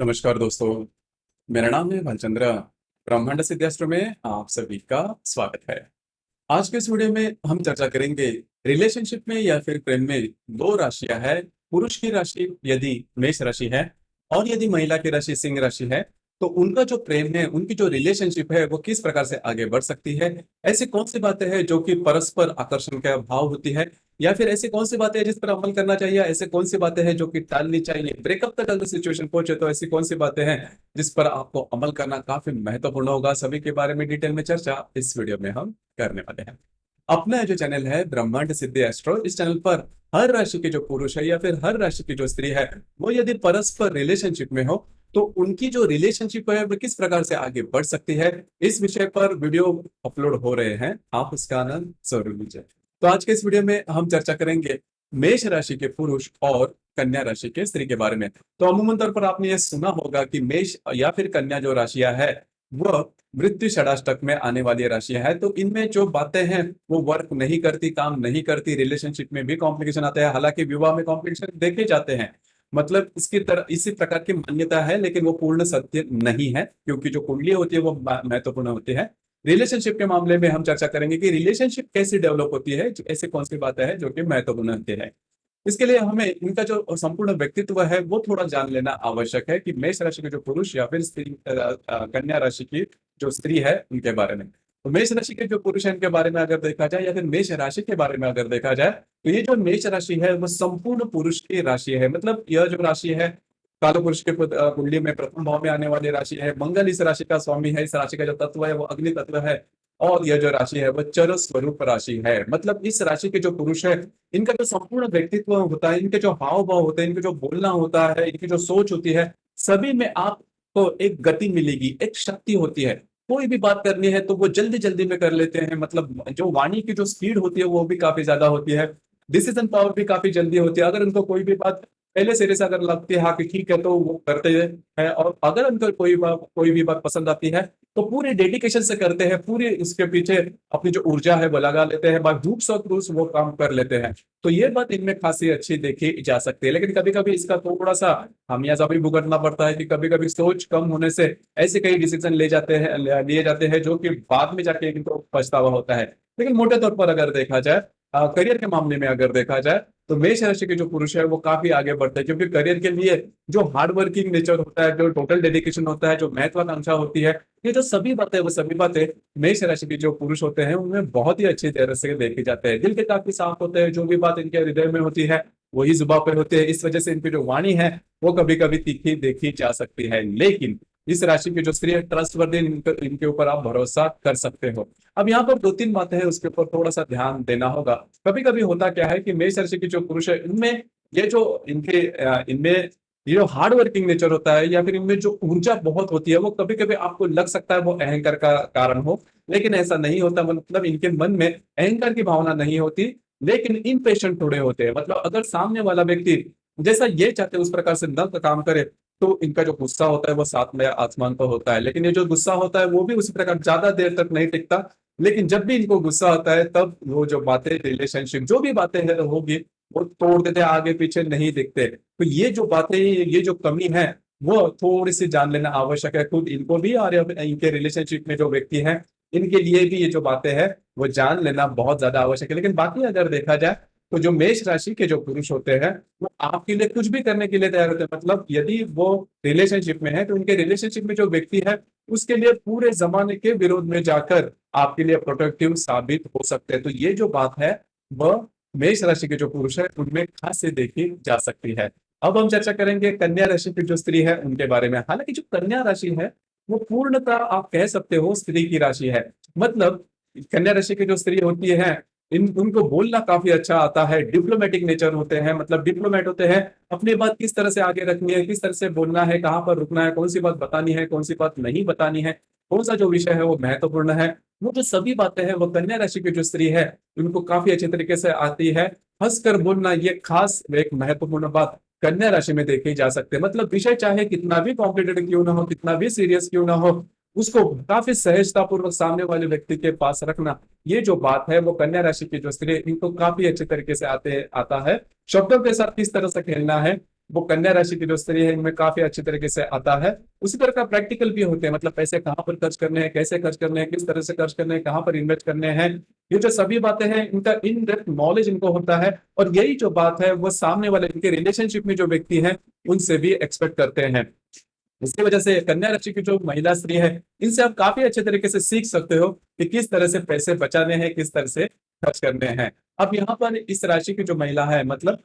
नमस्कार दोस्तों। मेरा नाम है भालचंद्र। ब्रह्मांड सिद्धास्त्र में आप सभी का स्वागत है। आज के इस वीडियो में हम चर्चा करेंगे रिलेशनशिप में या फिर प्रेम में दो राशियां है। पुरुष की राशि यदि मेष राशि है और यदि महिला की राशि सिंह राशि है, तो उनका जो प्रेम है, उनकी जो रिलेशनशिप है, वो किस प्रकार से आगे बढ़ सकती है। ऐसी कौन सी बातें हैं जो कि परस्पर आकर्षण का भाव होती है, या फिर ऐसी कौन सी बातें हैं जिस पर अमल करना चाहिए, ऐसे कौन सी बातें हैं जो कि टालनी चाहिए। ब्रेकअप तक अगर सिचुएशन पहुंचे तो ऐसी कौन सी बातें हैं जिस पर आपको अमल करना काफी महत्वपूर्ण होगा। सभी के बारे में डिटेल में चर्चा इस वीडियो में हम करने वाले हैं। अपना जो चैनल है ब्रह्मांड सिद्धि एस्ट्रो, इस चैनल पर हर राशि के जो पुरुष है या फिर हर राशि की जो स्त्री है, वो यदि परस्पर रिलेशनशिप में हो तो उनकी जो रिलेशनशिप है वो किस प्रकार से आगे बढ़ सकती है, इस विषय पर वीडियो अपलोड हो रहे हैं। आप उसका आनंद जरूर लीजिए। तो आज के इस वीडियो में हम चर्चा करेंगे मेष राशि के पुरुष और कन्या राशि के स्त्री के बारे में। तो अमूमन तौर पर आपने ये सुना होगा कि मेष या फिर कन्या जो राशियां है वह मृत्यु षडाष्टक में आने वाली राशियां है। तो इनमें जो बातें हैं वो वर्क नहीं करती, काम नहीं करती। रिलेशनशिप में भी कॉम्प्लिकेशन आता है, हालांकि विवाह में कॉम्प्लिकेशन देखे जाते हैं। मतलब इसकी तरह इसी प्रकार की मान्यता है, लेकिन वो पूर्ण सत्य नहीं है, क्योंकि जो कुंडली होती है वो महत्वपूर्ण होती है। रिलेशनशिप के मामले में हम चर्चा करेंगे कि रिलेशनशिप कैसे डेवलप होती है, ऐसे कौन सी बातें हैं जो कि महत्वपूर्ण होती है। इसके लिए हमें इनका जो संपूर्ण व्यक्तित्व है वो थोड़ा जान लेना आवश्यक है कि मेष राशि के जो पुरुष या फिर स्त्री कन्या राशि की जो स्त्री है उनके बारे में। तो मेष राशि के जो पुरुष है इनके बारे में अगर देखा जाए या फिर मेष राशि के बारे में अगर देखा जाए, तो ये जो मेष राशि है वो संपूर्ण पुरुष की राशि है। मतलब यह जो राशि है काल पुरुष के कुंडली में प्रथम भाव में आने वाली राशि है। मंगल इस राशि का स्वामी है। इस राशि का जो तत्व है वो अग्नि तत्व है। और यह जो राशि है वो चर स्वरूप राशि है। मतलब इस राशि के जो पुरुष है, इनका जो संपूर्ण व्यक्तित्व होता है, इनके जो हाव भाव होते हैं, इनके जो बोलना होता है, इनकी जो सोच होती है, सभी में आपको एक गति मिलेगी, एक शक्ति होती है। कोई भी बात करनी है तो वो जल्दी जल्दी में कर लेते हैं। मतलब जो वाणी की जो स्पीड होती है वो भी काफी ज्यादा होती है। डिसीजन पावर भी काफी जल्दी होती है। अगर उनको कोई भी बात पहले सिरे से अगर लगती है हाँ कि ठीक है, तो वो करते हैं। और अगर उनको कोई भी बात पसंद आती है तो पूरे डेडिकेशन से करते हैं, पूरे इसके पीछे अपनी जो ऊर्जा है वो लगा लेते हैं, भूख शौक वो काम कर लेते हैं। तो ये बात इनमें खासी अच्छी देखी जा सकती है। लेकिन कभी कभी इसका थोड़ा सा खामियाजा भी भुगतना पड़ता है कि कभी कभी सोच कम होने से ऐसे कई डिसीजन लिए जाते हैं जो कि बाद में जाके इनको पछतावा होता है। लेकिन मोटे तौर पर अगर देखा जाए, करियर के मामले में अगर देखा जाए, तो मेष राशि के जो पुरुष है वो काफी आगे बढ़ते हैं, क्योंकि करियर के लिए जो हार्ड वर्किंग नेचर होता है, जो टोटल डेडिकेशन होता है, जो महत्वाकांक्षा होती है, ये जो सभी बातें वो सभी बातें मेष राशि के जो पुरुष होते हैं उनमें बहुत ही अच्छी तरह से देखे जाते हैं। दिल के काफी साफ होते हैं। जो भी बात इनके हृदय में होती है वही जुबान पे होते हैं। इस वजह से इनकी जो वाणी है वो कभी कभी तीखी देखी जा सकती है। लेकिन इस राशि की जो स्त्री है ट्रस्टवर्दी, इनके ऊपर आप भरोसा कर सकते हो। अब यहाँ पर दो तीन बातें हैं, उसके ऊपर थोड़ा सा ध्यान देना होगा। कभी कभी होता क्या है कि मेष राशि के जो पुरुष है इनमें ये जो इनमें ये जो हार्ड वर्किंग नेचर होता है या फिर इनमें जो ऊर्जा बहुत होती है, वो कभी कभी आपको लग सकता है वो अहंकार का कारण हो, लेकिन ऐसा नहीं होता। मतलब इनके मन में अहंकार की भावना नहीं होती, लेकिन इम्पेशेंट थोड़े होते हैं। मतलब अगर सामने वाला व्यक्ति जैसा ये चाहते उस प्रकार से न काम करे, तो इनका जो गुस्सा होता है वो साथ में आसमान पर होता है। लेकिन ये जो गुस्सा होता है वो भी उसी प्रकार ज्यादा देर तक नहीं टिकता। लेकिन जब भी इनको गुस्सा आता है तब वो जो बातें, रिलेशनशिप जो भी बातें हैं होगी, वो तोड़ देते हैं, आगे पीछे नहीं दिखते। तो ये जो बातें, ये जो कमी है वो थोड़ी सी जान लेना आवश्यक है, खुद इनको भी और इनके रिलेशनशिप में जो व्यक्ति है इनके लिए भी ये जो बातें हैं वो जान लेना बहुत ज्यादा आवश्यक है। लेकिन बाकी अगर देखा जाए तो जो मेष राशि के जो पुरुष होते हैं वो आपके लिए कुछ भी करने के लिए तैयार होते हैं। मतलब यदि वो रिलेशनशिप में है तो उनके रिलेशनशिप में जो व्यक्ति है उसके लिए पूरे जमाने के विरोध में जाकर आपके लिए प्रोटेक्टिव साबित हो सकते हैं। तो ये जो बात है वह मेष राशि के जो पुरुष है उनमें खास से देखी जा सकती है। अब हम चर्चा करेंगे कन्या राशि की जो स्त्री है उनके बारे में। हालांकि जो कन्या राशि है वो पूर्णतः आप कह सकते हो स्त्री की राशि है। मतलब कन्या राशि की जो स्त्री होती है इन उनको बोलना काफी अच्छा आता है, डिप्लोमेटिक नेचर होते हैं। मतलब डिप्लोमेट होते हैं, अपनी बात किस तरह से आगे रखनी है, किस तरह से बोलना है, कहाँ पर रुकना है, कौन सी बात बतानी है, कौन सी बात नहीं बतानी है, कौन सा जो विषय है वो महत्वपूर्ण है, वो जो सभी बातें हैं वो कन्या राशि की जो स्त्री है उनको काफी अच्छे तरीके से आती है। हंसकर बोलना ये खास एक महत्वपूर्ण बात कन्या राशि में देखी जा सकती है। मतलब विषय चाहे कितना भी कॉम्प्लिकेटेड क्यों ना हो, कितना भी सीरियस क्यों ना हो, उसको काफी सहजता पूर्वक सामने वाले व्यक्ति के पास रखना, ये जो बात है वो कन्या राशि की जो स्त्री इनको काफी अच्छे तरीके से आता है। शब्दों के साथ किस तरह से खेलना है वो कन्या राशि की जो स्त्री है इनमें काफी अच्छी तरीके से आता है। उसी तरह का प्रैक्टिकल भी होते हैं, मतलब पैसे कहाँ पर खर्च करने हैं, कैसे खर्च करने हैं, किस तरह से खर्च करने हैं, कहाँ पर इन्वेस्ट करने हैं, ये जो सभी बातें हैं इनका इन डेप्थ नॉलेज इनको होता है। और यही जो बात है वो सामने वाले इनके रिलेशनशिप में जो व्यक्ति है उनसे भी एक्सपेक्ट करते हैं। इसकी वजह से कन्या राशि की जो महिला स्त्री है इनसे आप काफी अच्छे तरीके से सीख सकते हो कि किस तरह से पैसे बचाने हैं, किस तरह से खर्च करने हैं। अब यहाँ पर इस राशि की जो महिला है, मतलब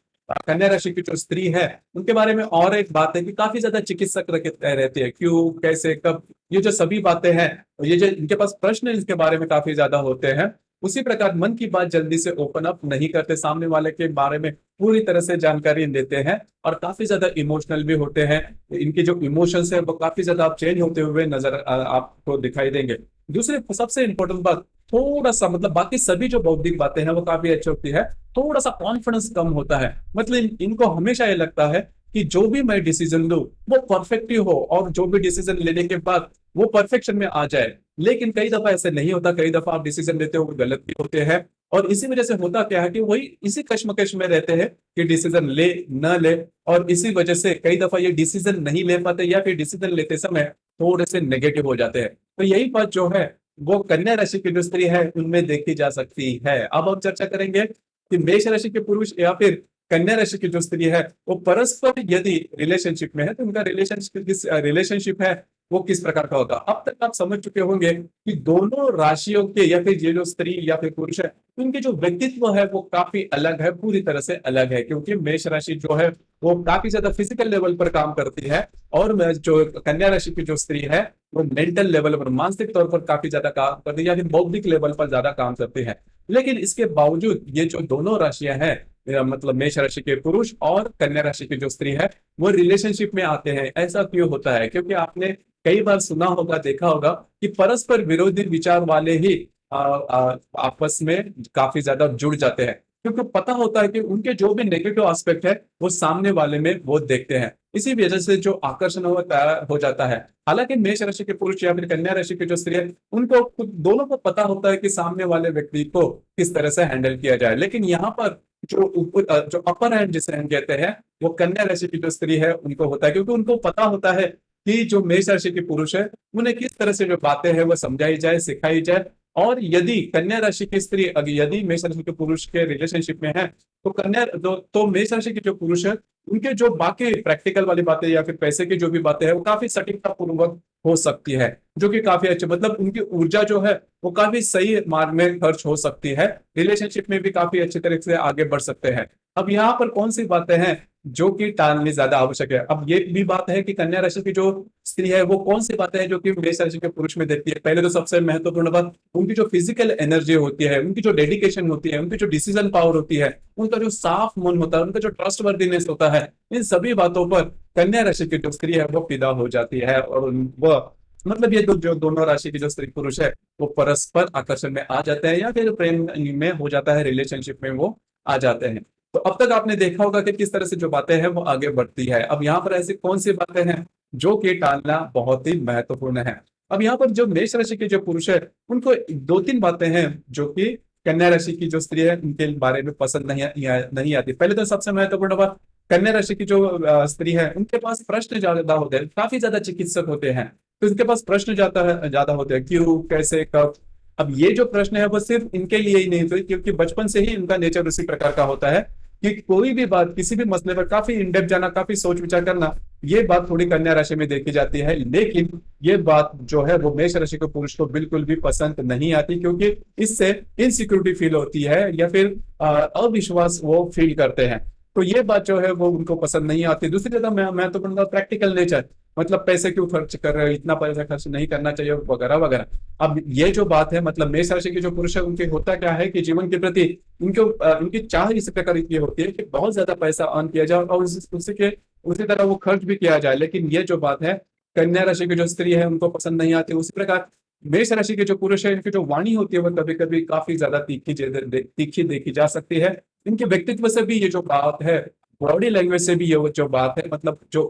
कन्या राशि की जो स्त्री है, उनके बारे में और एक बात है कि काफी ज्यादा चिकित्सक रहती है, क्यों, कैसे, कब, ये जो सभी बातें हैं, ये जो इनके पास प्रश्न इसके बारे में काफी ज्यादा होते हैं। उसी प्रकार मन की बात जल्दी से ओपन अप नहीं करते, सामने वाले के बारे में पूरी तरह से जानकारी लेते हैं और काफी ज्यादा इमोशनल भी होते हैं। इनके जो इमोशंस है वो काफी ज्यादा आप चेंज होते हुए नजर आपको दिखाई देंगे। दूसरी सबसे इंपॉर्टेंट बात, थोड़ा सा मतलब बाकी सभी जो बौद्धिक बातें हैं वो काफी अच्छी होती है, थोड़ा सा कॉन्फिडेंस कम होता है। मतलब इनको हमेशा ये लगता है कि जो भी मैं डिसीजन लूं वो परफेक्ट ही हो और जो भी डिसीजन लेने के बाद वो परफेक्शन में आ जाए। लेकिन कई दफा ऐसे नहीं होता, कई दफा आप डिसीजन लेते हो वो गलत भी होते हैं। और इसी वजह से होता क्या है कि वही इसी कश्मकश में रहते हैं कि डिसीजन ले न ले, और इसी वजह से कई दफा ये डिसीजन नहीं ले पाते या फिर डिसीजन लेते समय थोड़े से नेगेटिव हो जाते हैं। तो यही बात जो है वो कन्या राशि की जो स्त्री है उनमें देखी जा सकती है। अब हम चर्चा करेंगे कि मेष राशि के पुरुष या फिर कन्या राशि की जो स्त्री है वो परस्पर यदि रिलेशनशिप में है तो उनका रिलेशनशिप है वो किस प्रकार का होगा। अब तक आप समझ चुके होंगे कि दोनों राशियों के या फिर ये जो स्त्री या फिर पुरुष है उनके जो व्यक्तित्व है वो काफी अलग है, पूरी तरह से अलग है। क्योंकि मेष राशि जो है वो काफी ज्यादा फिजिकल लेवल पर काम करती है और जो कन्या राशि की जो स्त्री है वो मेंटल लेवल पर, मानसिक तौर पर काफी ज्यादा काम करती है या फिर बौद्धिक लेवल पर ज्यादा काम करती है। लेकिन इसके बावजूद ये जो दोनों राशियां हैं, मतलब मेष राशि के पुरुष और कन्या राशि की जो स्त्री है वो रिलेशनशिप में आते हैं। ऐसा क्यों होता है? क्योंकि आपने कई बार सुना होगा, देखा होगा कि परस्पर विरोधी विचार वाले ही आपस में काफी ज्यादा जुड़ जाते हैं, क्योंकि पता होता है कि उनके जो भी नेगेटिव एस्पेक्ट है वो सामने वाले में वो देखते हैं। इसी वजह से जो आकर्षण हो जाता है। हालांकि मेष राशि के पुरुष या फिर कन्या राशि की जो स्त्री है उनको दोनों को पता होता है कि सामने वाले व्यक्ति को किस तरह से हैंडल किया जाए। लेकिन यहाँ पर जो अपर हैंड जिसे हम कहते हैं वो कन्या राशि की जो स्त्री है उनको होता है, क्योंकि उनको पता होता है कि जो मेष राशि के पुरुष है उन्हें किस तरह से जो बातें हैं वो समझाई जाए, सिखाई जाए। और यदि कन्या राशि की स्त्री अगर यदि मेष राशि के पुरुष के रिलेशनशिप में है तो तो मेष राशि के जो पुरुष है उनके जो बाकी प्रैक्टिकल वाली बातें या फिर पैसे की जो भी बातें हैं वो काफी सटीकता पूर्वक हो सकती है, जो कि काफी अच्छे, मतलब उनकी ऊर्जा जो है वो काफी सही मार्ग में खर्च हो सकती है। रिलेशनशिप में भी काफी अच्छे तरीके से आगे बढ़ सकते हैं। अब यहाँ पर कौन सी बातें हैं जो कि टालनी ज्यादा आवश्यक है? अब ये भी बात है कि कन्या राशि की जो स्त्री है वो कौन सी बातें हैं जो कि मेष राशि के पुरुष में देखती है। पहले तो सबसे महत्वपूर्ण बात उनकी जो फिजिकल एनर्जी होती है, उनकी जो डेडिकेशन होती है, उनकी जो डिसीजन पावर होती है, उनका जो साफ मन होता है, उनका जो ट्रस्ट वर्दीनेस होता है, इन सभी बातों पर कन्या राशि की जो स्त्री है वो फिदा हो जाती है। और वह मतलब ये जो दोनों राशि की जो स्त्री पुरुष है वो परस्पर आकर्षण में आ जाते हैं या फिर प्रेम में हो जाता है, रिलेशनशिप में वो आ जाते हैं। तो अब तक आपने देखा होगा कि किस तरह से जो बातें हैं वो आगे बढ़ती है। अब यहाँ पर ऐसी कौन सी बातें हैं जो कि टालना बहुत ही महत्वपूर्ण है। अब यहाँ पर जो मेष राशि के जो पुरुष है उनको दो तीन बातें हैं जो कि कन्या राशि की जो स्त्री है उनके बारे में पसंद नहीं आती। पहले तो सबसे महत्वपूर्ण बात, कन्या राशि की जो स्त्री है उनके पास प्रश्न ज्यादा होते हैं, काफी ज्यादा चिकित्सक होते हैं, तो इनके पास प्रश्न ज्यादा होते हैं, क्यों, कैसे, कब। अब ये जो प्रश्न है वो सिर्फ इनके लिए ही नहीं होते, क्योंकि बचपन से ही इनका नेचर उसी प्रकार का होता है कि कोई भी बात, किसी भी मसले पर काफी इनडेप्थ जाना, काफी सोच विचार करना, ये बात थोड़ी कन्या राशि में देखी जाती है। लेकिन ये बात जो है वो मेष राशि के पुरुष को बिल्कुल भी पसंद नहीं आती, क्योंकि इससे इनसिक्योरिटी फील होती है या फिर अविश्वास वो फील करते हैं। तो ये बात जो है वो उनको पसंद नहीं आती। दूसरी जगह मैं तो कहूंगा प्रैक्टिकल नेचर, मतलब पैसे क्यों खर्च कर रहे हो, इतना पैसा खर्च नहीं करना चाहिए, वगैरह वगैरह। अब ये जो बात है, मतलब मेष राशि के जो पुरुष है उनके होता क्या है कि जीवन के प्रति उनकी चाह इस प्रकार की होती है कि बहुत ज्यादा पैसा अर्न किया जाए और उसी तरह वो खर्च भी किया जाए। लेकिन ये जो बात है कन्या राशि की जो स्त्री है उनको पसंद नहीं आती। उसी प्रकार मेष राशि के जो पुरुष है इनकी जो वाणी होती है वो कभी कभी काफी ज्यादा तीखी देखी जा सकती है। इनके व्यक्तित्व से भी ये जो बात है, बॉडी लैंग्वेज से भी ये जो बात है, मतलब जो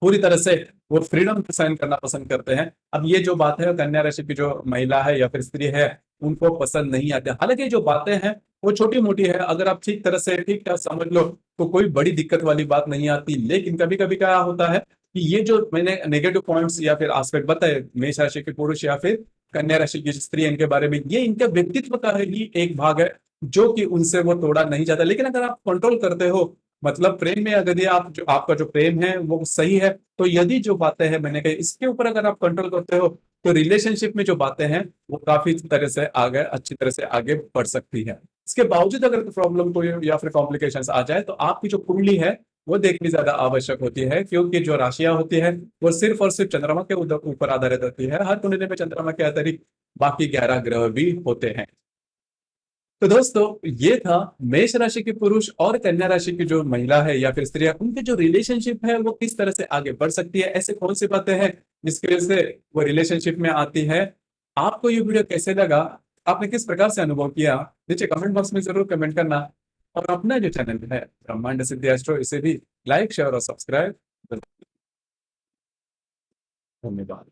पूरी तरह से वो फ्रीडम साइन करना पसंद करते हैं। अब ये जो बात है कन्या राशि की जो महिला है या फिर स्त्री है उनको पसंद नहीं आते। हालांकि जो बातें हैं वो छोटी मोटी है, अगर आप ठीक तरह से ठीक ठाक समझ लो तो कोई बड़ी दिक्कत वाली बात नहीं आती। लेकिन कभी कभी क्या होता है कि ये जो मैंने नेगेटिव पॉइंट्स या फिर एस्पेक्ट बताए मेष राशि के पुरुष या फिर कन्या राशि की स्त्री, इनके बारे में, ये इनके व्यक्तित्व का ही एक भाग है जो कि उनसे वो तोड़ा नहीं जाता। लेकिन अगर आप कंट्रोल करते हो, मतलब प्रेम में अगर ये आप जो आपका जो प्रेम है वो सही है, तो यदि जो बातें हैं मैंने कही इसके ऊपर अगर आप कंट्रोल करते हो तो रिलेशनशिप में जो बातें हैं वो काफी तरह से आगे अच्छी तरह से आगे बढ़ सकती है। इसके बावजूद अगर प्रॉब्लम कोई या फिर कॉम्प्लिकेशंस आ जाए तो आपकी जो कुंडली है वो देखनी ज्यादा आवश्यक होती है, क्योंकि जो राशियां होती है वो सिर्फ और सिर्फ चंद्रमा के ऊपर आधारित होती है। हर कुंडली में चंद्रमा के अतिरिक्त बाकी 11 ग्रह भी होते हैं। तो दोस्तों, ये था मेष राशि के पुरुष और कन्या राशि की जो महिला है या फिर स्त्रियां, उनके जो रिलेशनशिप है वो किस तरह से आगे बढ़ सकती है, ऐसे कौन सी बातें हैं जिसकी वजह से वो रिलेशनशिप में आती है। आपको ये वीडियो कैसे लगा, आपने किस प्रकार से अनुभव किया, नीचे कमेंट बॉक्स में जरूर कमेंट करना। और अपना जो चैनल है ब्रह्मांड सिद्धि एस्ट्रो, इसे भी लाइक शेयर और सब्सक्राइब। धन्यवाद।